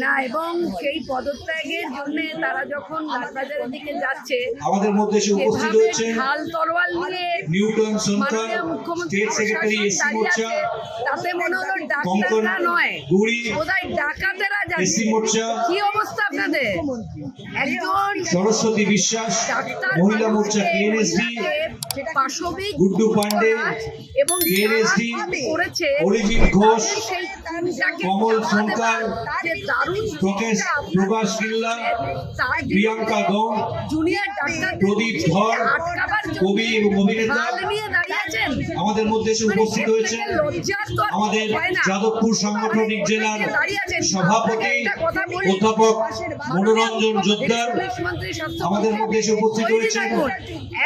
না, এবং সেই পদত্যাগের জন্য তারা যখন লালবাজারের দিকে যাচ্ছে আমাদের মধ্যে এসে উপস্থিত এভাবে হয়েছেন ঢাল তরোয়াল নিয়ে নিউটন সরকার, মাননীয় মুখ্যমন্ত্রী স্টেট সেক্রেটারি এসসি দাঁড়িয়ে মোর্চা, আছে, তাতে মনে হলো কঙ্কন ডাক্তাররা নয়, গুড়ি বোধহয় ডাকাতেরা এসসি যাচ্ছে। মোর্চা, কি অবস্থা আপনাদের? একজন সরস্বতী বিশ্বাস, ডাক্তার মহিলা মোর্চা কেএনএসডি, পাশবিক গুড্ডু পান্ডে, এবং কেএনএসডি, করেছে অরিজিৎ ঘোষ, সেই তিনটাকে কমল চাপা সরকার, দেওয়ার যে দারুণ প্রকাশ কিল্লা, তার প্রিয়াঙ্কা দং, জুনিয়র ডাক্তার প্রদীপ ধর, কবি এবং অভিনেতা নিয়ে দাঁড়িয়েছেন। আমাদের মধ্যে এসে উপস্থিত হয়েছেন আমাদের যাদবপুর সাংগঠনিক জেলার সভাপতি অধ্যাপক মনোরঞ্জন জোদ্দার, আমাদের মধ্যে এসে উপস্থিত হয়েছেন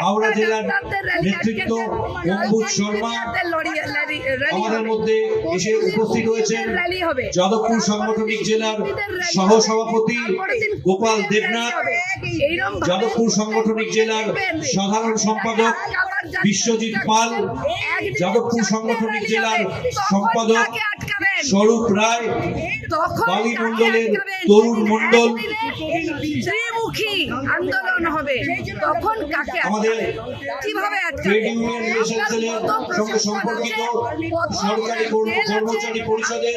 হাওড়া জেলার নেতৃত্ব অম্বুজ শর্মা, আমাদের মধ্যে এসে উপস্থিত হয়েছেন যাদবপুর সাংগঠনিক জেলার সহসভাপতি গোপাল দেবনাথ, যাদবপুর সাংগঠনিক জেলার সাধারণ সম্পাদক বিশ্বজিৎ পাল, যাদবপুর সাংগঠনিক জেলার সম্পাদক স্বরূপ রায়, বালি মণ্ডলের তরুণ মণ্ডল। ত্রিমুখী আন্দোলন হবে, তখন কাকে আমাদের কিভাবে ট্রেড ইউনিয়ন রিলেশন সেলের সঙ্গে সম্পর্কিত সরকারি কর্মচারী পরিষদের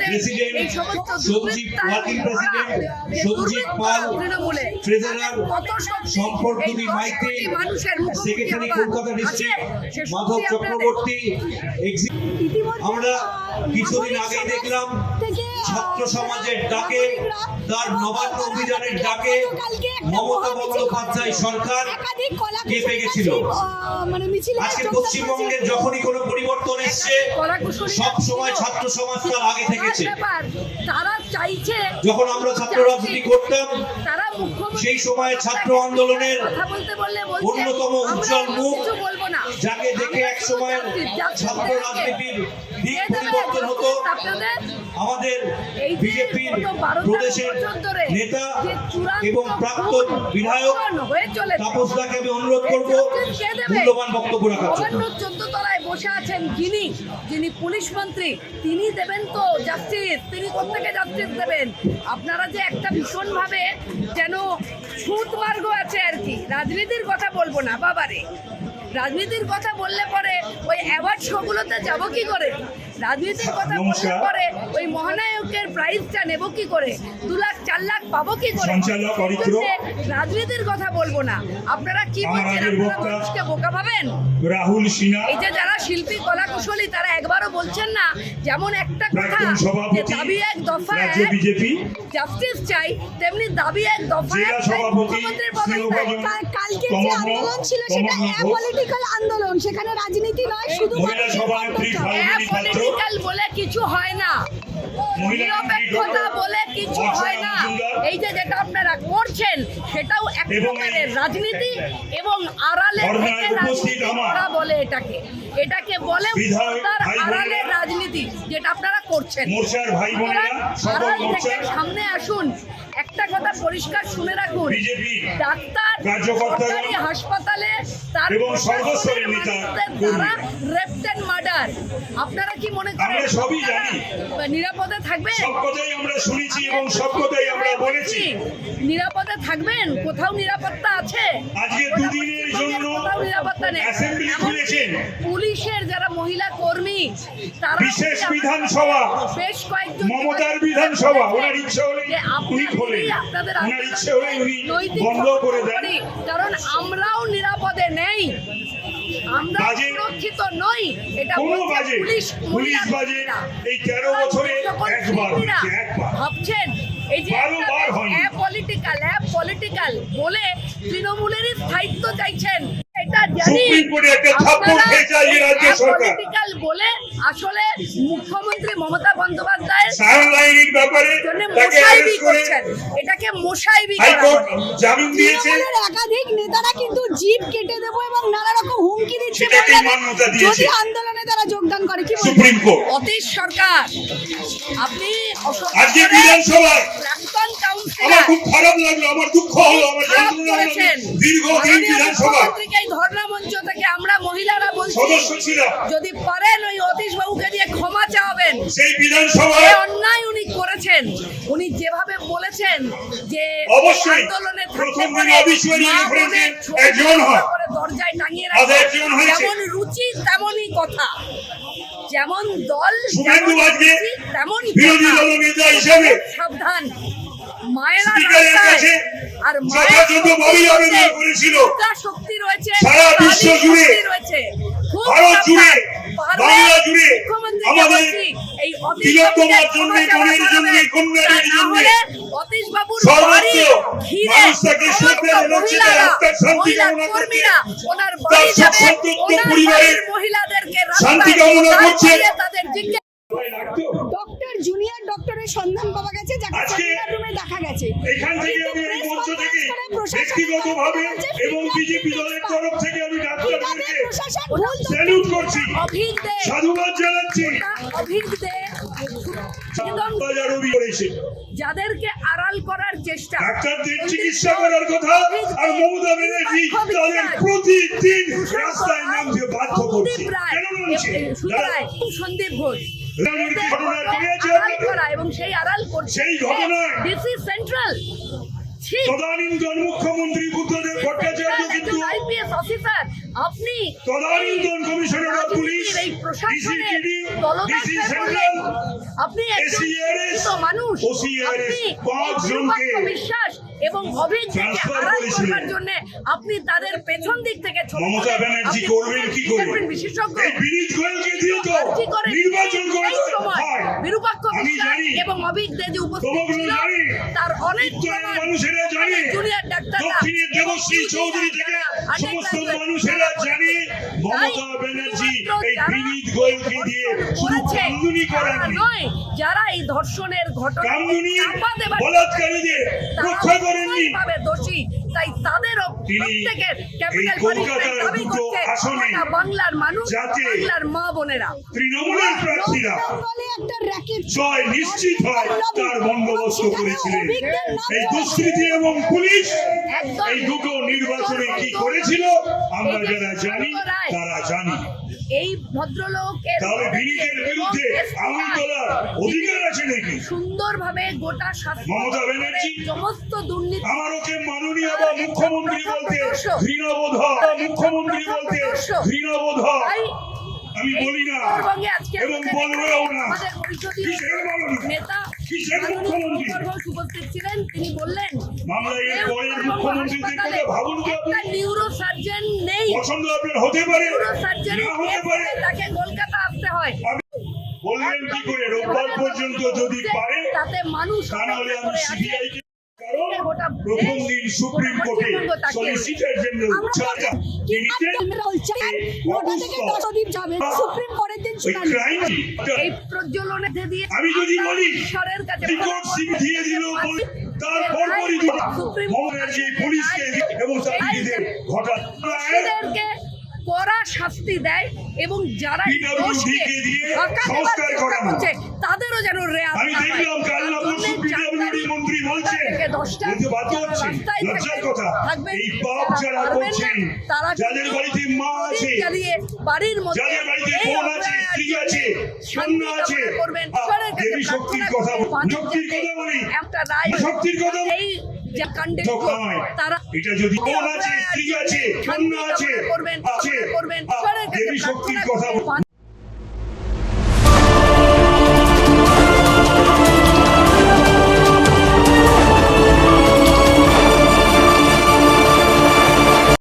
president Sanjib Wakil, president Sanjib Pal, treasurer সম্পর্কনী মাইতি, সেক্রেটারি কলকাতা ডিস্ট্রিক্ট মাধব চক্রবর্তী। আমরা কিছুদিন আগে দেখলাম ছাত্র সমাজের ডাকে, তার নবান্ন অভিযানের ডাকে মমতা বন্দ্যোপাধ্যায় সরকার কেঁপে গেছিল। আজকে পশ্চিমবঙ্গের যখনই কোনো পরিবর্তন এসছে সব সময় ছাত্র সমাজ তার আগে থেকেছে। তারা চাইছে, যখন আমরা ছাত্র রাজনীতি করতাম তারা সেই সময় ছাত্র আন্দোলনের অন্যতম উজ্জ্বল মুখ, যাকে দেখে এক সময় ছাত্র রাজনীতির দিক পরিবর্তন হতো, আমাদের বিজেপির প্রদেশের নেতা এবং প্রাক্তন বিধায়ক তাপস দাকে আমি অনুরোধ করব মূল্যবান বক্তব্য রাখার জন্য। 14 তলায় বসে আছেন যিনি পুলিশ মন্ত্রী, তিনি দেবেন তো জাস্টিস? তিনি কোত্থেকে জাস্টিস দেবেন? আপনারা যে একটা ভীষণ ভাবে যেন ছুট মার্গ আছে আর কি। রাজনীতির কথা বলবো না বাবারে, রাজনীতির কথা বললে পরে ওই অ্যাওয়ার্ড শোগুলোতে যাবো কি করে? রাজনীতির কথা বললে পরে ওই মহানায়কের প্রাইজটা নেব কি করে? 2 লাখ 4 লাখ পাবো কি করে? রাজনীতির কথা বলবো না। আপনারা কি বলছেন? আপনারা মানুষকে বোকা ভাবেন? রাহুল সিনহা, এই যে যারা শিল্পী কলা কুশলী, তারা একবারও বলছেন না যেমন একটা কথা যে দাবি এক দফা বিজেপি জাস্টিস চাই, তেমনি দাবি এক দফা মুখ্যমন্ত্রীর পদত্যাগ। কালকে যে আন্দোলন ছিল সেটা পলিটিক্যাল আন্দোলন, সেখানে রাজনীতি নয়, শুধু পলিটিক্যাল বলে কিছু হয় না, নিরপেক্ষতা বলে কিছু হয় না। এই যে যেটা আপনারা করছেন সেটাও এক প্রকারের রাজনীতি, এবং আড়ালে থেকে রাজনীতি করা বলে এটাকে বলে তার আড়ালের রাজনীতি, যেটা আপনারা করছেন। আড়াল থেকে সামনে আসুন। একটা কথা পরিষ্কার শুনে রাখুন, ডাক্তার সরকারি হাসপাতালে তার দ্বারা রেপড এন্ড মার্ডার, আপনারা কি মনে করেন নিরাপদে থাকবেন? নিরাপদে থাকবেন? কোথাও নিরাপত্তা আছে? কোথাও নিরাপত্তা নেই। পুলিশের যারা মহিলা কর্মী, তারা বিশেষ বিধানসভা, বেশ কয়েকজন মমতার বিধানসভা, ওনার ইচ্ছা হলে উনি খোলেন, আপনাদের ওনার ইচ্ছা হলে উনি বন্ধ করে দেন। কারণ আমরাও নিরাপদে নেই, আমরা সুরক্ষিত নই। এটা পুলিশ বাজে এই 13 বছরে একবার ভাবছেন এই যে পলিটিক্যাল বলে তৃণমূলেরই স্থায়িত্ব চাইছেন, এটা জানি। পলিটিক্যাল বলে আসলে মুখ্যমন্ত্রী মমতা বন্দ্যোপাধ্যায়ের জন্য মোসাইবি করছেন, এটাকে মোসাইবি করা হবে। একাধিক নেতারা কিন্তু জিপ কেটে দেবো এবং নানা রকম হুমকি দিচ্ছে যদি আন্দোলনে তারা যোগদান করে। কি সুপ্রিম কোর্ট, অতীশ সরকার, আপনি আজকে বিধানসভায় প্রাক্তন কাউন্সিলর, আমার খুব খারাপ লাগলো, আমার দুঃখ হলো, আমার যন্ত্রণা হলো। দীর্ঘদিন বিধানসভায় ধর্ণা মঞ্চ থেকে আমরা মহিলারা বলছি, সদস্য ছিলাম, যদি পারেন ওই অতীশ বাবুকে দিয়ে ক্ষমা চাওয়াবেন। করেছেন সেই বিধানসভায় যে অন্যায় উনি করেছেন, উনি যেভাবে বলেছেন যে অবশ্যই আন্দোলনে থাকতে প্রথম পারে, দিন অবিশ্বাসী মা বোনের রেফারেন্সে ছবি একজন হয়। করে দরজায় টাঙিয়ে আজ রাখে, একজন হয়েছে। যেমন রুচি তেমনই কথা, যেমন দল শুভেন্দু যেমন আজকে রুচি, তেমনই বিরোধী কথা। দলনেতা হিসেবে সাবধান, মায়েরা স্পিকারের রাস্তায়, কাছে আর যথাযথভাবে আবেদন করেছিল। শক্তি রয়েছে, সারা বিশ্ব নারী জুড়ে, শক্তি রয়েছে, খুব ভারত জুড়ে, পারলে বাংলা জুড়ে, মুখ্যমন্ত্রীকে আমাদের বলছি, এই অতীশ তিলোত্তমার বাবুকে জন্য, ক্ষমা বোনের চাওয়া জন্য, যাবে। কন্যাদের তা না জন্য হলে অতীশ বাবুর সর্বোচ্চ বাড়ি ঘিরে মানুষ তাকে সমস্ত শ্রদ্ধা জানাচ্ছে, মহিলারা, আত্মার শান্তি মহিলা কামনা করতে, কর্মীরা ওনার তার বাড়ি যাবে, সন্তপ্ত ওনার পরিবারের বাড়ির মহিলাদেরকে শান্তি রাস্তায় কামনা দাঁড় করছে। করিয়ে তাদের জিজ্ঞেস ডক্টর জুনিয়র ডক্টরের সন্ধান পাওয়া গেছে, যাকে আজকে সেমিনার রুমে দেখা গেছে। এখান থেকে আমি এই মঞ্চ থেকে ব্যক্তিগতভাবে এবং বিজেপি দলের তরফ থেকে আমি ডাক্তারদেরকে প্রশাসন ভুল তথ্য স্যালুট করছি, অভিক দে, সাধুবাদ জানাচ্ছি। অভিক দে একদম বাজারবি করেছে যাদেরকে আড়াল করার চেষ্টা, ডাক্তারদের চিকিৎসা করার কথা, আর মমতা ব্যানার্জি তাদের প্রতিদিন রাস্তায় নামতে বাধ্য করছে। সন্দীপ রায়, কেন নামছে? সুতরাং সন্দীপ ঘোষ রাজনৈতিক ঘটনা জেনে আছে আড়াল আপনাদের? করা এবং সেই আড়াল করছে সেই ঘটনায় ডিসি সেন্ট্রাল তদানীন্তন মুখ্যমন্ত্রী বুদ্ধদেব ভট্টাচার্য কিন্তু আইপিএস অফিসার, আপনি তদানীন্তন কমিশনার অফ পুলিশ, রাজনীতির এই প্রশাসনের ডিসিপিডি, দলদাস ডিসি হয়ে সেন্ট্রাল, পড়লেন। আপনি একজন SCRS, শিক্ষিত মানুষ, OCRS, আপনি পাঁচ এই জনকে নিরপেক্ষ বিশ্বাস এবং অভিজ্ঞকে ট্রান্সফার আড়াল করেছিলেন। করবার জন্য আপনি তাদের পেছন দিক থেকে ছবি মমতা তুলে ব্যানার্জি আপনি করবেন কি করে? দেখবেন বিশেষজ্ঞ এই বিনীত গোয়েলকে দিয়ে তো কি করে নির্বাচন করে এই সময় হয়। নিরপেক্ষ আমি বিশ্বাস জানি, এবং অভিজ্ঞ যে উপস্থিত সমগ্র ছিল জানি, তার অনেক উত্তরের প্রমাণ মানুষেরা জানে, জুনিয়র ডাক্তাররা দক্ষিণের দেবশ্রী চৌধুরী থেকে সমস্ত মানুষেরা জানে মমতা ব্যানার্জি এই বিনীত গোয়েলকে দিয়ে শুধু কামদুনি করাননি, নয়, যারা এই ধর্ষণের ঘটনা কামদুনি চাপা দেবার বলাৎকারীদের রক্ষা করেননি। ভাবে দোষী, তাই তাদেরও তিনি প্রত্যেকের এই ক্যাপিটাল কলকাতার দাবি দুটো করছে আসনে গোটা বাংলার মানুষ, যাতে বাংলার মা বোনেরা তৃণমূলের প্রার্থীরা বেঙ্গলে একটা র্যাকেট জয় নিশ্চিত হয় তার বন্দোবস্ত করেছিলেন। এই দুষ্কৃতী এবং পুলিশ এই দুটো নির্বাচনে কি করেছিল আমরা যারা জানি তারা জানি। এই ভদ্রলোকের তাহলে বিনীতের বিরুদ্ধে আঙুল তোলার অধিকার আছে নাকি? সুন্দরভাবে গোটা শাসন মমতা ব্যানার্জি সমস্ত দুর্নীতি আমার ওকে মাননীয় বা মুখ্যমন্ত্রী বলতে ঘৃণাবোধ হয়, মুখ্যমন্ত্রী বলতে ঘৃণাবোধ হয়, তাই আমি বলি না উত্তরবঙ্গে আজকে এবং বলবেও না। আমাদের পরিষদীয় কিসের মাননীয়? নেতা কিসের মাননীয় মুখ্যমন্ত্রী? শঙ্কর ঘোষ উপস্থিত ছিলেন, তিনি বললেন মামলা এর পরের মুখ্যমন্ত্রীদের কথা ভাবুন তো আপনি। একটা নিউরো সার্জন নেই, পছন্দ আপনার হতে পারে, নিউরো সার্জন না হতে পারে। তাকে কলকাতা আসতে হয়। বললেন কি করে রোববার পর্যন্ত যদি পারে, তাতে মানুষ তা নাহলে আমি করে আছে। সিবিআই কে, কারণ গোটা প্রথম দিন সুপ্রিম কোর্টে পশ্চিমবঙ্গ তাকে- সলিসিটর জেনারেল চাচা সুপ্রিম কোর্টের দিন ওই শুনানি। ক্রাইম এই প্রজ্বলনে দিয়ে আমি যদি বলি ঈশ্বরের কাছে রিপোর্ট সিবি দিয়ে দিল বলে তারপর পরই মমতার যে পুলিশকে এবং চাকরিদের হঠাৎ দোষীদেরকে কড়া শাস্তি দেয় এবং যারা এই PWD দোষকে কে দিয়ে ঢাকা দেবার সংস্কার চেষ্টা করানো। করছে, তাদেরও যেন রেয়াত আমি না হয়। দেখলাম কাল্লাপুর পিডব্লিউডি মন্ত্রী বলছেন থেকে 10টা বলতে বাধ্য যারা হচ্ছেন, রাস্তায় লজ্জার থাকবেন, কথা, থাকবেন, এই পাপ যারা পারবেন না, করছেন, তারা যাদের বাড়িতে মা আছে, জ্বালিয়ে বাড়ির মধ্যে যাদের বাড়িতে এই বোন আছে, অপরাধ স্ত্রী আছে, শান্তি কন্যা আছে, কামনা করবেন, আহ, ঈশ্বরের কাছে দেবী শক্তির প্রার্থনা কথা করবেন, বলি, শক্তির কথা বলি, একটা রায় শক্তির কথা বলি। এই যে কাণ্ডের তো নয়, তারা এটা যদি বোন আছে, স্ত্রী আছে, কন্যা আছে, করবেন আছে, করবেন আহ, ঈশ্বরের কাছে দেবী শক্তির প্রার্থনা কথা বলি। করবেন।